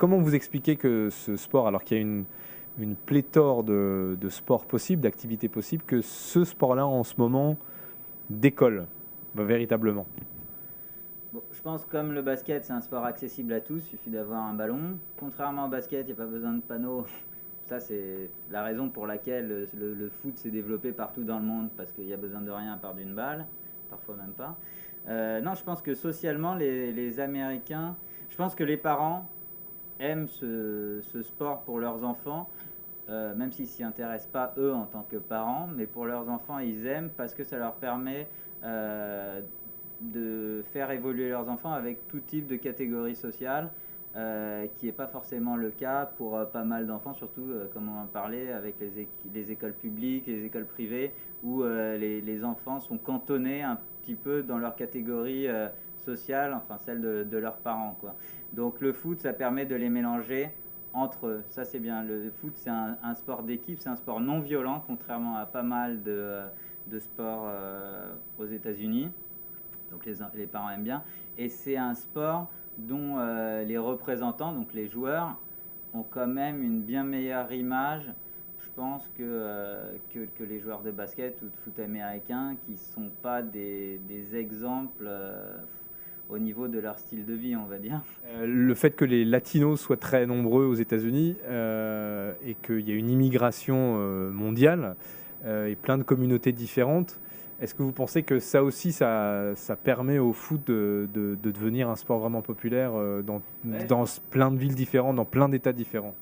Comment vous expliquez que ce sport, alors qu'il y a une pléthore de sports possibles, d'activités possibles, que ce sport-là en ce moment décolle véritablement? Bon, je pense que comme le basket, c'est un sport accessible à tous, il suffit d'avoir un ballon. Contrairement au basket, il n'y a pas besoin de panneaux. Ça, c'est la raison pour laquelle le foot s'est développé partout dans le monde, parce qu'il y a besoin de rien à part d'une balle, parfois même pas. Non, je pense que socialement, les Américains, je pense que les parents aiment ce sport pour leurs enfants, même s'ils s'y intéressent pas eux en tant que parents, mais pour leurs enfants, ils aiment parce que ça leur permet de faire évoluer leurs enfants avec tout type de catégorie sociale, qui n'est pas forcément le cas pour pas mal d'enfants, surtout comme on en parlait avec les écoles publiques, les écoles privées, où les enfants sont cantonnés un petit peu dans leur catégorie sociale, enfin celle de leurs parents, quoi. Donc le foot, ça permet de les mélanger entre eux. Ça, c'est bien. Le foot, c'est un sport d'équipe, c'est un sport non violent, contrairement à pas mal de sports aux États-Unis. Donc les parents aiment bien. Et c'est un sport dont les représentants, donc les joueurs, ont quand même une bien meilleure image, je pense, que les joueurs de basket ou de foot américain, qui ne sont pas des exemples au niveau de leur style de vie, on va dire. Le fait que les latinos soient très nombreux aux États-Unis et qu'il y ait une immigration mondiale et plein de communautés différentes, est-ce que vous pensez que ça aussi, ça permet au foot de devenir un sport vraiment populaire Ouais, dans plein de villes différentes, dans plein d'états différents?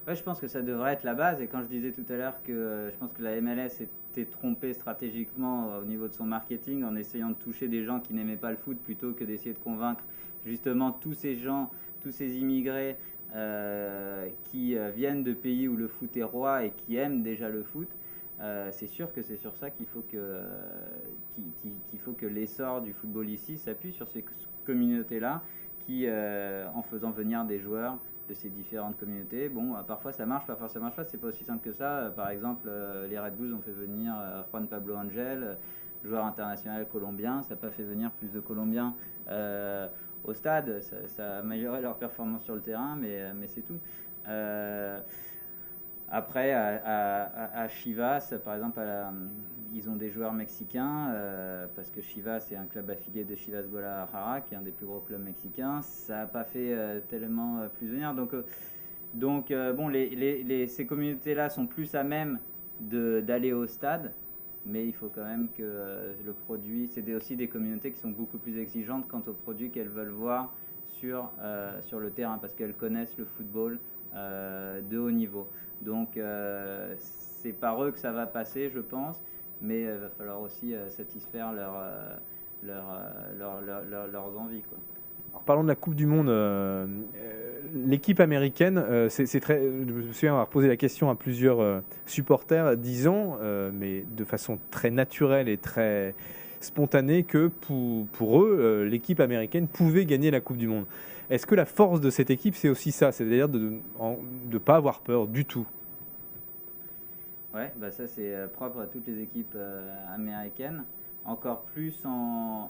ouais, je pense que ça devrait être la base. Et quand je disais tout à l'heure que je pense que la MLS était trompée stratégiquement au niveau de son marketing en essayant de toucher des gens qui n'aimaient pas le foot plutôt que d'essayer de convaincre justement tous ces gens, tous ces immigrés qui viennent de pays où le foot est roi et qui aiment déjà le foot. C'est sûr que c'est sur ça qu'il faut que l'essor du football ici s'appuie sur ces communautés-là qui, en faisant venir des joueurs de ces différentes communautés. Bon, parfois ça marche, parfois ça marche pas, c'est pas aussi simple que ça. Par exemple, les Red Bulls ont fait venir Juan Pablo Angel, joueur international colombien. Ça n'a pas fait venir plus de Colombiens au stade. Ça a amélioré leur performance sur le terrain, mais c'est tout. Après, à Chivas, par exemple, ils ont des joueurs mexicains, parce que Chivas, c'est un club affilié de Chivas Guadalajara, qui est un des plus gros clubs mexicains. Ça n'a pas fait tellement plus venir. Donc bon, ces communautés-là sont plus à même d'aller au stade, mais il faut quand même que le produit, aussi des communautés qui sont beaucoup plus exigeantes quant au produit qu'elles veulent voir sur le terrain, parce qu'elles connaissent le football de haut niveau. Donc c'est par eux que ça va passer, je pense, mais il va falloir aussi satisfaire leurs envies, quoi. Alors, parlons de la Coupe du Monde. L'équipe américaine, c'est très. Je me souviens avoir posé la question à plusieurs supporters, disant, mais de façon très naturelle et très spontanée, que pour eux, l'équipe américaine pouvait gagner la Coupe du Monde. Est-ce que la force de cette équipe, c'est aussi ça, c'est-à-dire de ne pas avoir peur du tout? Ouais, bah ça c'est propre à toutes les équipes américaines. Encore plus en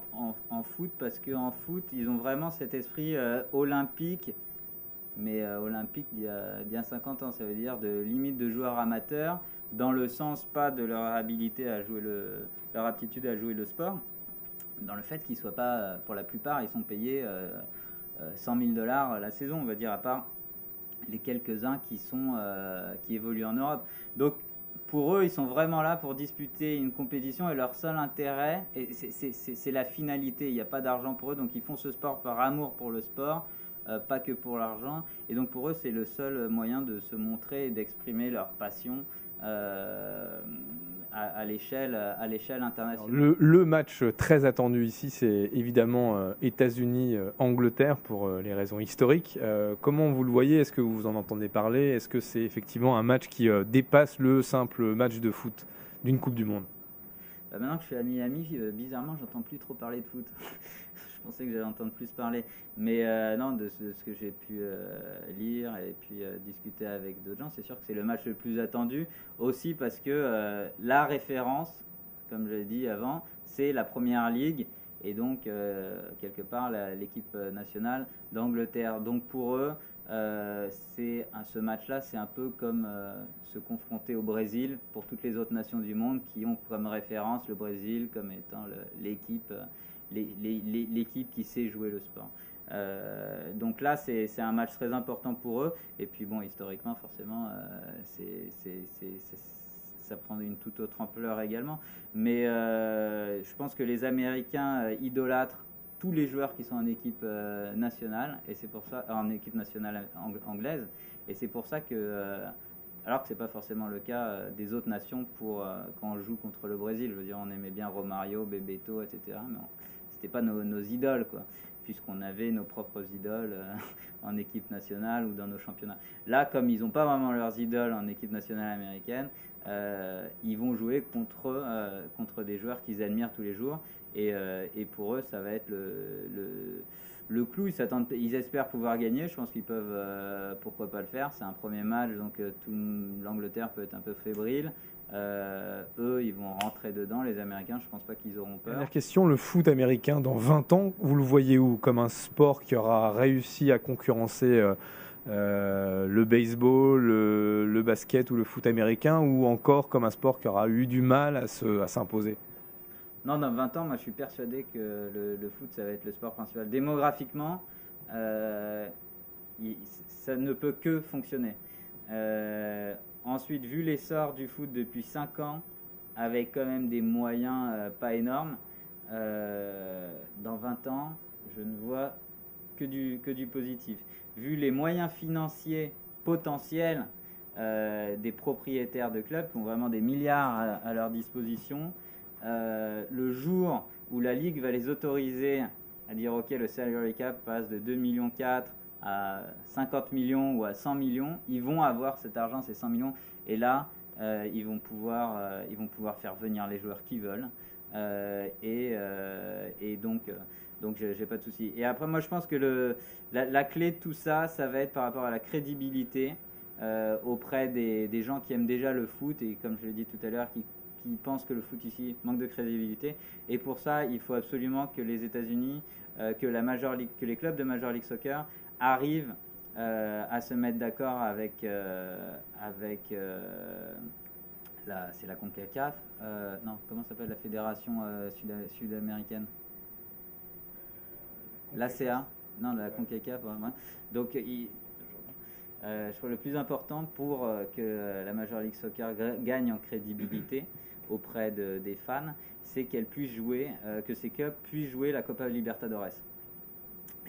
foot, parce qu'en foot, ils ont vraiment cet esprit olympique, mais olympique d'il y a 50 ans. Ça veut dire de limite de joueurs amateurs, dans le sens pas de leur habilité à jouer leur aptitude à jouer le sport, dans le fait qu'ils soient pas, pour la plupart, ils sont payés 100 000 dollars la saison, on va dire, à part les quelques-uns qui évoluent en Europe. Donc pour eux, ils sont vraiment là pour disputer une compétition, et leur seul intérêt, c'est la finalité. Il n'y a pas d'argent pour eux, donc ils font ce sport par amour pour le sport, pas que pour l'argent. Et donc pour eux, c'est le seul moyen de se montrer et d'exprimer leur passion à l'échelle internationale. Le match très attendu ici, c'est évidemment États-Unis-Angleterre pour les raisons historiques. Comment vous le voyez? Est-ce que vous en entendez parler? Est-ce que c'est effectivement un match qui dépasse le simple match de foot d'une Coupe du Monde? Maintenant que je suis à Miami, bizarrement, j'entends plus trop parler de foot. Je pensais que j'allais entendre plus parler. Mais non, de ce que j'ai pu lire et puis discuter avec d'autres gens, c'est sûr que c'est le match le plus attendu. Aussi parce que la référence, comme je l'ai dit avant, c'est la Première Ligue. Et donc, quelque part, l'équipe nationale d'Angleterre. Donc pour eux, ce match-là, c'est un peu comme se confronter au Brésil pour toutes les autres nations du monde qui ont comme référence le Brésil comme étant l'équipe qui sait jouer le sport. Donc là, c'est un match très important pour eux. Et puis bon, historiquement, forcément, ça prend une toute autre ampleur également. Mais je pense que les Américains idolâtrent tous les joueurs qui sont en équipe nationale, et c'est pour ça, en équipe nationale anglaise, et c'est pour ça que, alors que c'est pas forcément le cas des autres nations quand on joue contre le Brésil. Je veux dire, on aimait bien Romario, Bebeto, etc. Mais c'était pas nos idoles, quoi, puisqu'on avait nos propres idoles en équipe nationale ou dans nos championnats. Là, comme ils n'ont pas vraiment leurs idoles en équipe nationale américaine, ils vont jouer contre des joueurs qu'ils admirent tous les jours. Et pour eux, ça va être le clou. Ils espèrent pouvoir gagner. Je pense qu'ils peuvent, pourquoi pas le faire. C'est un premier match, donc l'Angleterre peut être un peu fébrile. Eux, ils vont rentrer dedans. Les Américains, je pense pas qu'ils auront peur. Dernière question, le foot américain dans 20 ans, vous le voyez où? Comme un sport qui aura réussi à concurrencer le baseball, le basket ou le foot américain, ou encore comme un sport qui aura eu du mal à s'imposer? Non, dans 20 ans, moi je suis persuadé que le foot, ça va être le sport principal. Démographiquement, ça ne peut que fonctionner. Ensuite, vu l'essor du foot depuis 5 ans, avec quand même des moyens pas énormes, dans 20 ans, je ne vois que du positif. Vu les moyens financiers potentiels des propriétaires de clubs qui ont vraiment des milliards à leur disposition, le jour où la Ligue va les autoriser à dire ok, le salary cap passe de 2,4 millions à 50 millions ou à 100 millions, ils vont avoir cet argent, ces 100 millions, et là ils vont pouvoir faire venir les joueurs qu'ils veulent, et donc j'ai pas de souci. Et après, moi je pense que la clé de tout ça, ça va être par rapport à la crédibilité auprès des gens qui aiment déjà le foot, et comme je l'ai dit tout à l'heure, qui pensent que le foot ici manque de crédibilité. Et pour ça, il faut absolument que les États-Unis, que les clubs de Major League Soccer arrivent à se mettre d'accord avec c'est la CONCACAF. Non, comment s'appelle la fédération sud-américaine? L'ACA. Non, la CONCACAF. Ouais. Donc, je trouve le plus important pour que la Major League Soccer gagne en crédibilité auprès des fans, c'est qu'elle puisse jouer, que ces clubs puissent jouer la Copa Libertadores.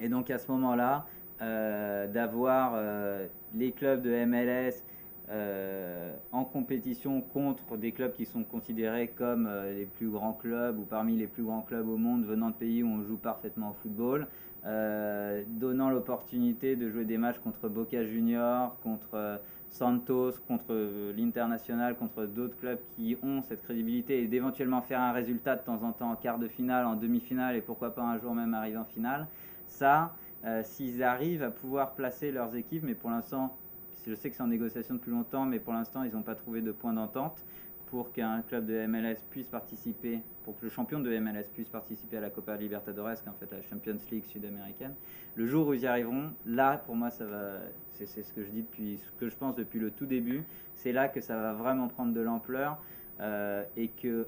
Et donc à ce moment-là, d'avoir les clubs de MLS en compétition contre des clubs qui sont considérés comme les plus grands clubs ou parmi les plus grands clubs au monde venant de pays où on joue parfaitement au football, donnant l'opportunité de jouer des matchs contre Boca Juniors, contre Santos, contre l'International, contre d'autres clubs qui ont cette crédibilité, et d'éventuellement faire un résultat de temps en temps en quart de finale, en demi-finale, et pourquoi pas un jour même arriver en finale. Ça, s'ils arrivent à pouvoir placer leurs équipes, mais pour l'instant, je sais que c'est en négociation depuis longtemps, mais pour l'instant, ils n'ont pas trouvé de point d'entente pour qu'un club de MLS puisse participer, pour que le champion de MLS puisse participer à la Copa Libertadores, qui est en fait la Champions League sud-américaine. Le jour où ils y arriveront, là, pour moi, ça va. C'est ce que je dis ce que je pense depuis le tout début. C'est là que ça va vraiment prendre de l'ampleur, et que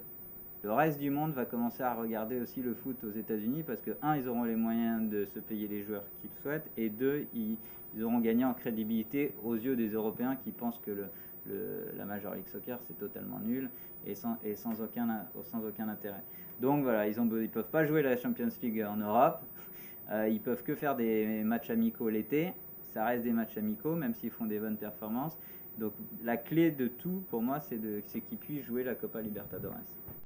le reste du monde va commencer à regarder aussi le foot aux États-Unis, parce que ils auront les moyens de se payer les joueurs qu'ils souhaitent, et deux, ils auront gagné en crédibilité aux yeux des Européens qui pensent que la Major League Soccer c'est totalement nul et sans aucun intérêt. Donc voilà, ils peuvent pas jouer la Champions League en Europe, ils peuvent que faire des matchs amicaux l'été. Ça reste des matchs amicaux même s'ils font des bonnes performances. Donc la clé de tout pour moi, c'est qu'ils puissent jouer la Copa Libertadores.